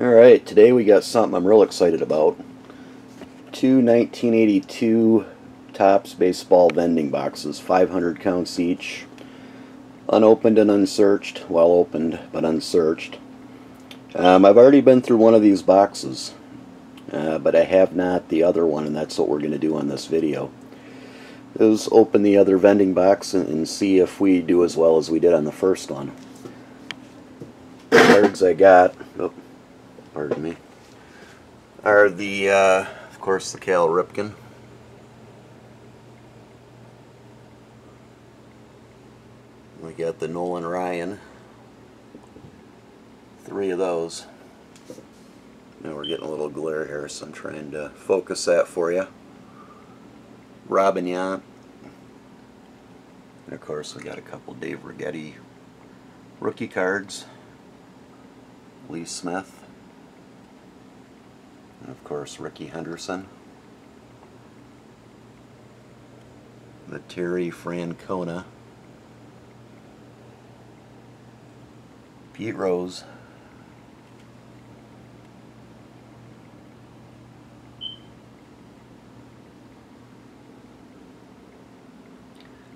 Alright, today we got something I'm real excited about. Two 1982 Topps baseball vending boxes, 500 counts each. Unopened and unsearched. Well opened, but unsearched. I've already been through one of these boxes, but I have not the other one, and that's what we're going to do on this video. Is open the other vending box and see if we do as well as we did on the first one. The cards I got, pardon me, are the, of course, the Cal Ripken. We got the Nolan Ryan. 3 of those. Now we're getting a little glare here, so I'm trying to focus that for you. Robin Yount. And of course we got a couple Dave Righetti rookie cards. Lee Smith. And of course Ricky Henderson. The Terry Francona. Pete Rose.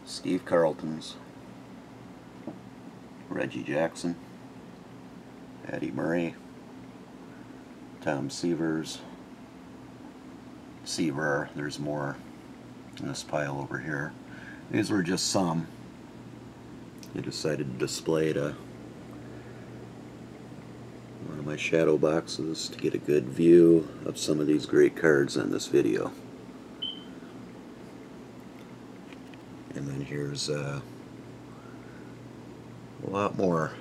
Steve Carlton's. Reggie Jackson. Eddie Murray. Tom Seaver. There's more in this pile over here. These were just some. I decided to display to one of my shadow boxes to get a good view of some of these great cards on this video. And then here's a lot more.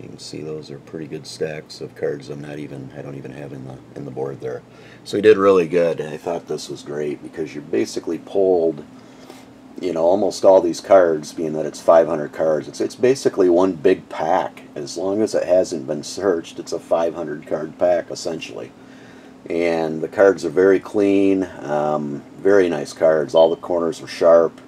You can see those are pretty good stacks of cards I don't even have in the board there. So he did really good, and I thought this was great because you basically pulled, you know, almost all these cards, being that it's 500 cards. It's basically one big pack. As long as it hasn't been searched, it's a 500 card pack essentially. And the cards are very clean, very nice cards. All the corners are sharp.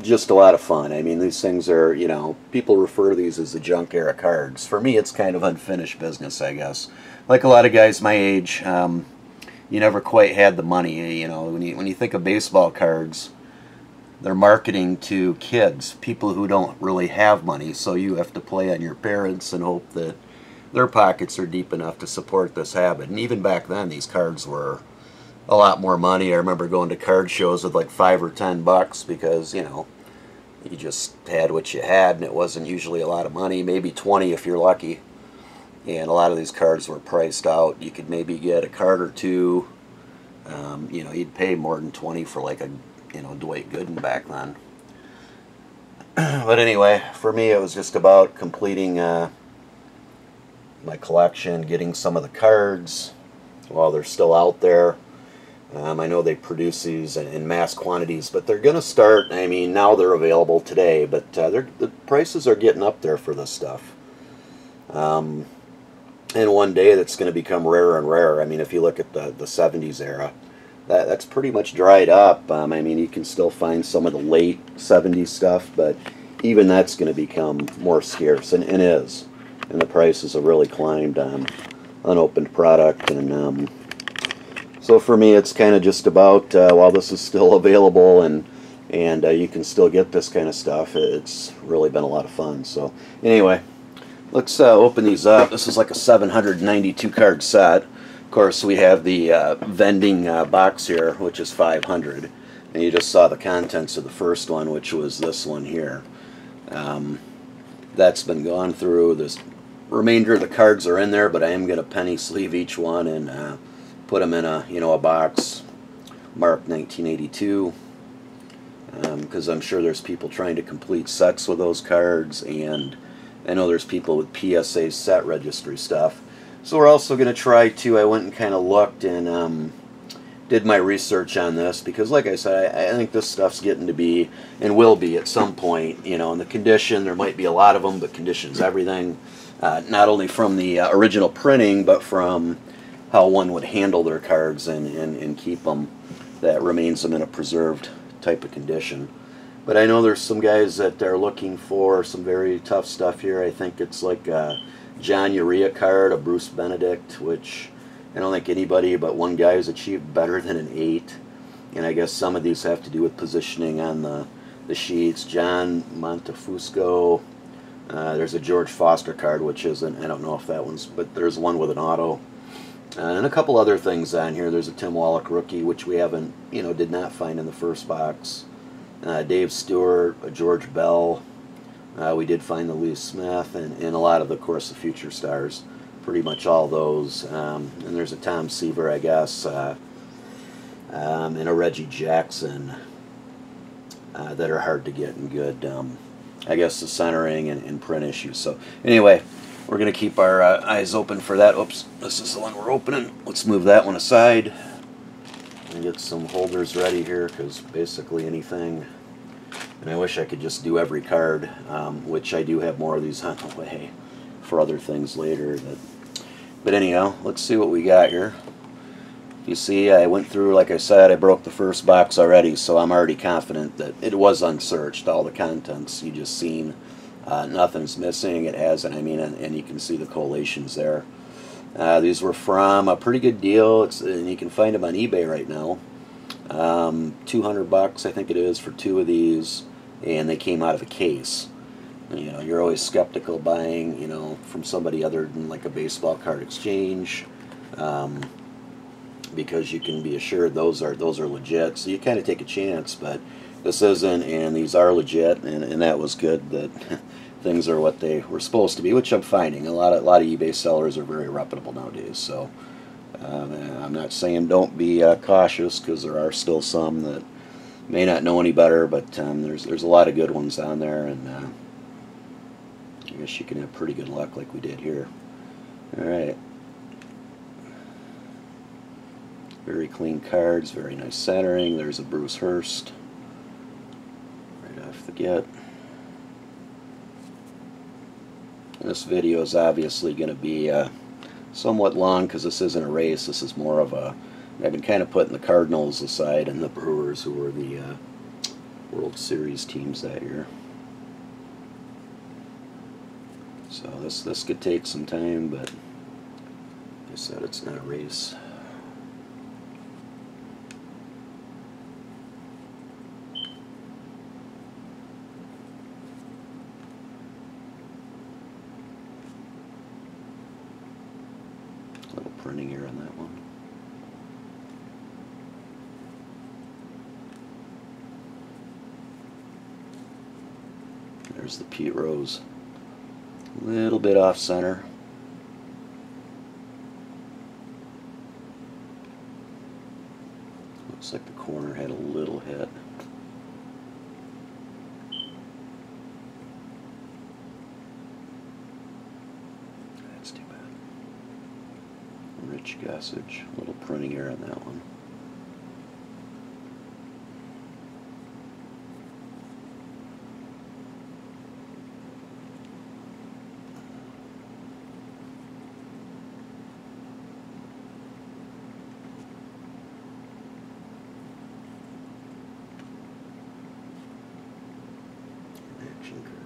Just a lot of fun. I mean, these things are, you know, people refer to these as the junk era cards. For me, it's kind of unfinished business, I guess. Like a lot of guys my age, you never quite had the money. You know, when you think of baseball cards, they're marketing to kids, people who don't really have money. So you have to play on your parents and hope that their pockets are deep enough to support this habit. And even back then, these cards were a lot more money. I remember going to card shows with like $5 or $10 because, you know, you just had what you had, and it wasn't usually a lot of money, maybe 20 if you're lucky. And a lot of these cards were priced out. You could maybe get a card or two. You know, you'd pay more than 20 for like a, you know, Dwight Gooden back then. But anyway, for me it was just about completing my collection, getting some of the cards while they're still out there. I know they produce these in mass quantities, but they're going to start, I mean, now they're available today, but the prices are getting up there for this stuff. And one day that's going to become rarer and rarer. I mean, if you look at the 70s era, that's pretty much dried up. I mean, you can still find some of the late 70s stuff, but even that's going to become more scarce, and is. And the prices have really climbed on unopened product, and so for me, it's kind of just about, while this is still available and you can still get this kind of stuff, it's really been a lot of fun. So anyway, let's open these up. This is like a 792 card set. Of course, we have the vending box here, which is 500. And you just saw the contents of the first one, which was this one here. That's been gone through. The remainder of the cards are in there, but I am going to penny sleeve each one and put them in a, you know, a box marked 1982, because I'm sure there's people trying to complete sets with those cards, and I know there's people with PSA set registry stuff. So we're also going to try to, I went and kind of looked and did my research on this, because like I said, I think this stuff's getting to be, and will be at some point, you know, in the condition, there might be a lot of them, but condition's everything, not only from the original printing, but from how one would handle their cards and keep them, that remains them in a preserved type of condition. But I know there's some guys that are looking for some very tough stuff here. I think it's like a John Urea card, a Bruce Benedict, which I don't think anybody but one guy has achieved better than an 8. And I guess some of these have to do with positioning on the sheets. John Montefusco. There's a George Foster card, which isn't, I don't know if that one's, but there's one with an auto. And a couple other things on here. There's a Tim Wallach rookie, which we haven't, did not find in the first box. Dave Stewart, a George Bell. We did find the Lee Smith, and a lot of, of course, the future stars. Pretty much all those. And there's a Tom Seaver, I guess, and a Reggie Jackson that are hard to get and good. I guess the centering and print issues. So anyway, we're going to keep our eyes open for that. Oops, this is the one we're opening. Let's move that one aside and get some holders ready here, because basically anything, and I wish I could just do every card, which I do have more of these on the way for other things later. But anyhow, let's see what we got here. You see, I went through, like I said, I broke the first box already, so I'm already confident that it was unsearched. All the contents you just seen, nothing's missing. It hasn't, and you can see the collations there. These were from a pretty good deal, and you can find them on eBay right now. $200, I think it is, for 2 of these, and they came out of a case. You're always skeptical buying, from somebody other than like a baseball card exchange. Because you can be assured those are legit, so you kind of take a chance. But this isn't, and these are legit, and that was good that things are what they were supposed to be, which I'm finding. A lot of eBay sellers are very reputable nowadays. So I'm not saying don't be cautious, because there are still some that may not know any better, but there's a lot of good ones on there, and I guess you can have pretty good luck like we did here. All right. Very clean cards, very nice centering. There's a Bruce Hurst right off the get. And this video is obviously going to be somewhat long, because this isn't a race. This is more of a, I've been kind of putting the Cardinals aside and the Brewers, who were the World Series teams that year. So this could take some time, but like I said, it's not a race. Little printing here on that one. There's the Pete Rose. A little bit off center. Looks like the corner had a little hit. That's too bad. Rich Gossage. A little printing error on that one. Action card.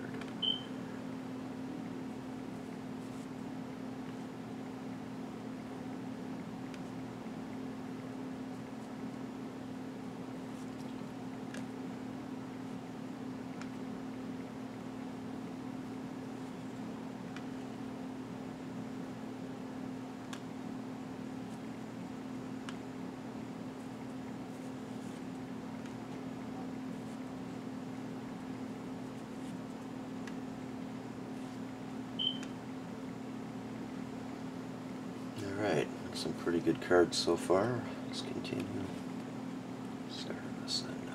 Alright, some pretty good cards so far. Let's continue. Start this end now.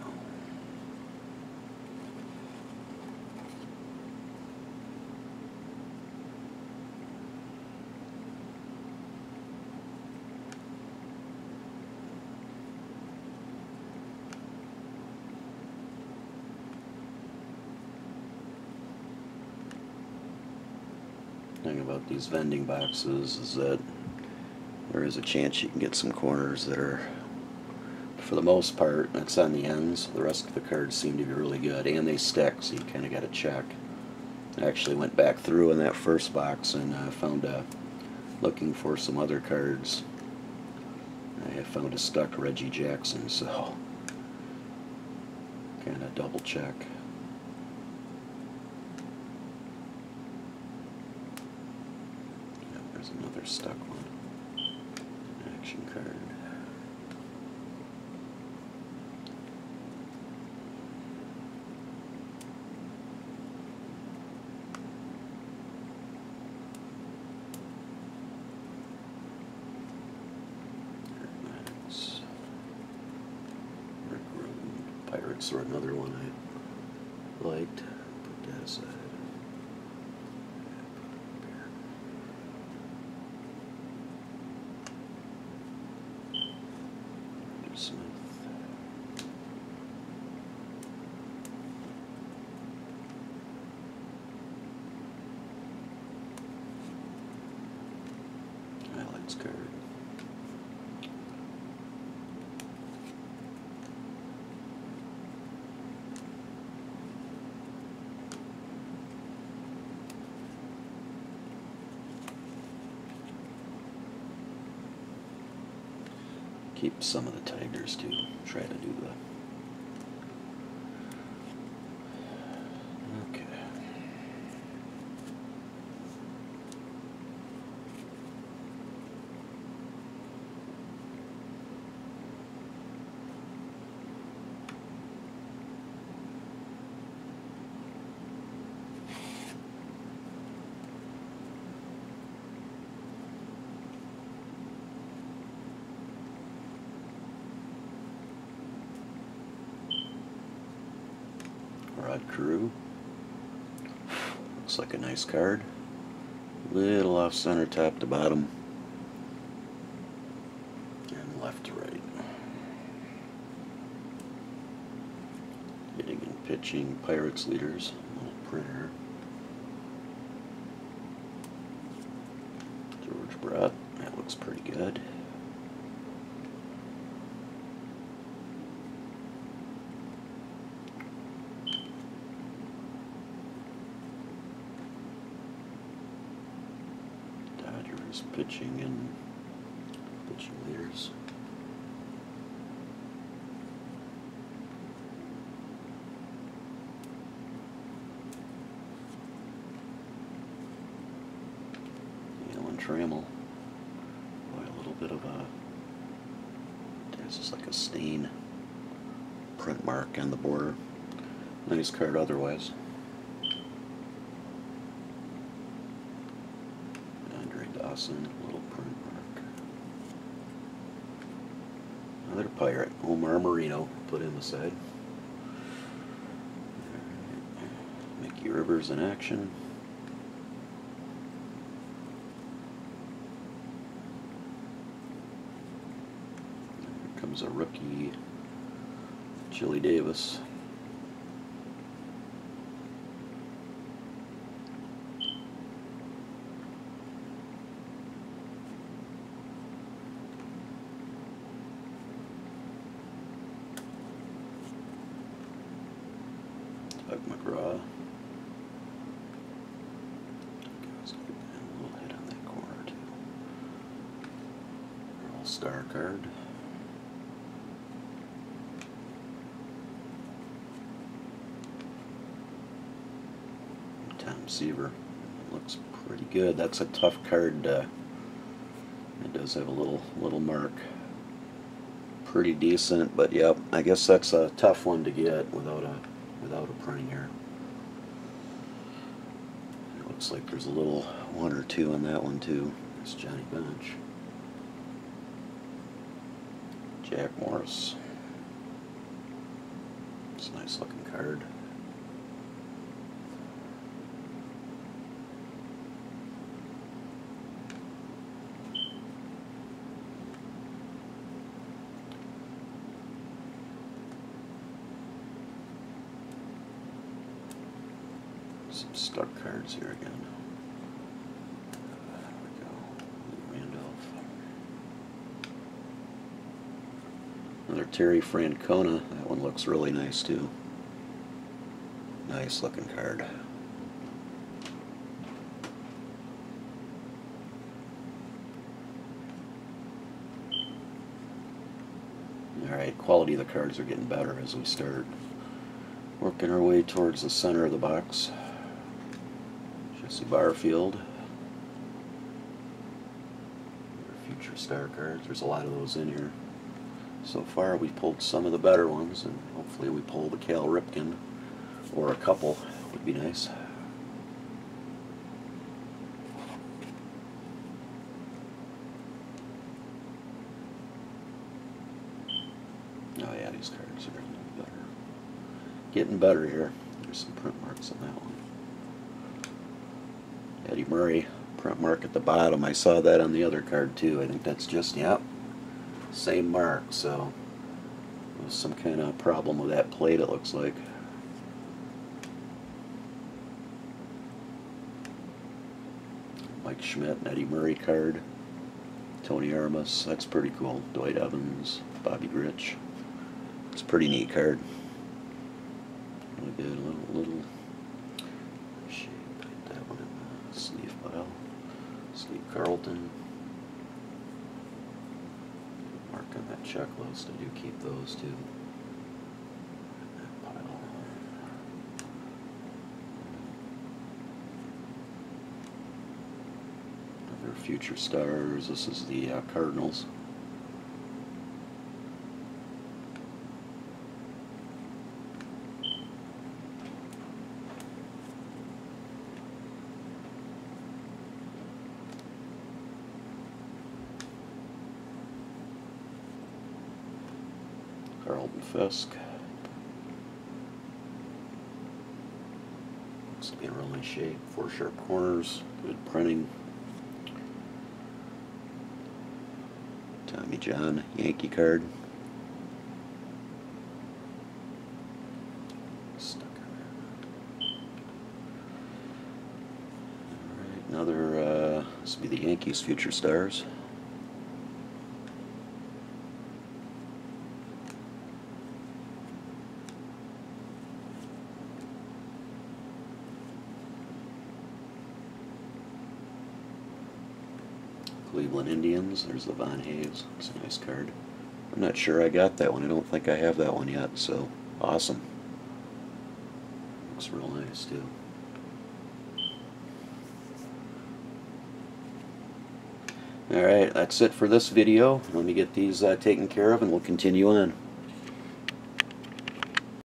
The thing about these vending boxes is that there is a chance you can get some corners that are for the most part. It's on the ends. The rest of the cards seem to be really good, and they stick, so you kind of got to check. I actually went back through in that first box and found looking for some other cards. I found a stuck Reggie Jackson, so kind of double check. Yeah, there's another stuck one. Action card. Pirates are another one I liked. Put that aside. Smith. Highlights card. Keep some of the Tigers too. Try to do the. Okay. Rod Carew. Looks like a nice card. Little off center, top to bottom, and left to right. Hitting and pitching, Pirates leaders. Little printer. George Brett. That looks pretty good. Pitching and pitching leaders. Alan Trammell. Boy, a little bit of a. There's just like a stain print mark on the border. Nice card otherwise. Dawson, little print mark. Another Pirate, Omar Marino, put him aside. Mickey Rivers in action. Here comes a rookie, Chili Davis. McGraw. Let's get a little hit on that corner too. All-star card. Tom Seaver. Looks pretty good. That's a tough card. It does have a little mark. Pretty decent, but yep, I guess that's a tough one to get without a printing error. It looks like there's a little one or two on that one too. There's Johnny Bench. Jack Morris. It's a nice looking card. Some stuck cards here again. There we go. Randolph. Another Terry Francona. That one looks really nice too. Nice looking card. Alright, quality of the cards are getting better as we start working our way towards the center of the box. Jesse Barfield. Future star cards. There's a lot of those in here. So far we pulled some of the better ones, and hopefully we pull the Cal Ripken, or a couple would be nice. Oh yeah, these cards are getting better here. There's some print marks on that one. Eddie Murray, print mark at the bottom. I saw that on the other card too. I think that's just, yep, same mark. So there's some kind of problem with that plate, it looks like. Mike Schmidt and Eddie Murray card. Tony Armas, that's pretty cool. Dwight Evans, Bobby Grich. It's a pretty neat card. Really good, a little shape. Put that one in the sleeve pile. Steve Carlton. Mark on that checklist. I do keep those too. That pile. Other future stars. This is the Cardinals. Carlton Fisk. Looks to be in real nice shape. 4 sharp corners. Good printing. Tommy John, Yankee card. Stuck in there. Alright, another, this will be the Yankees future stars. Cleveland Indians, there's the Von Hayes. It's a nice card. I'm not sure I got that one. I don't think I have that one yet, so awesome. Looks real nice too. Alright, that's it for this video. Let me get these taken care of and we'll continue on.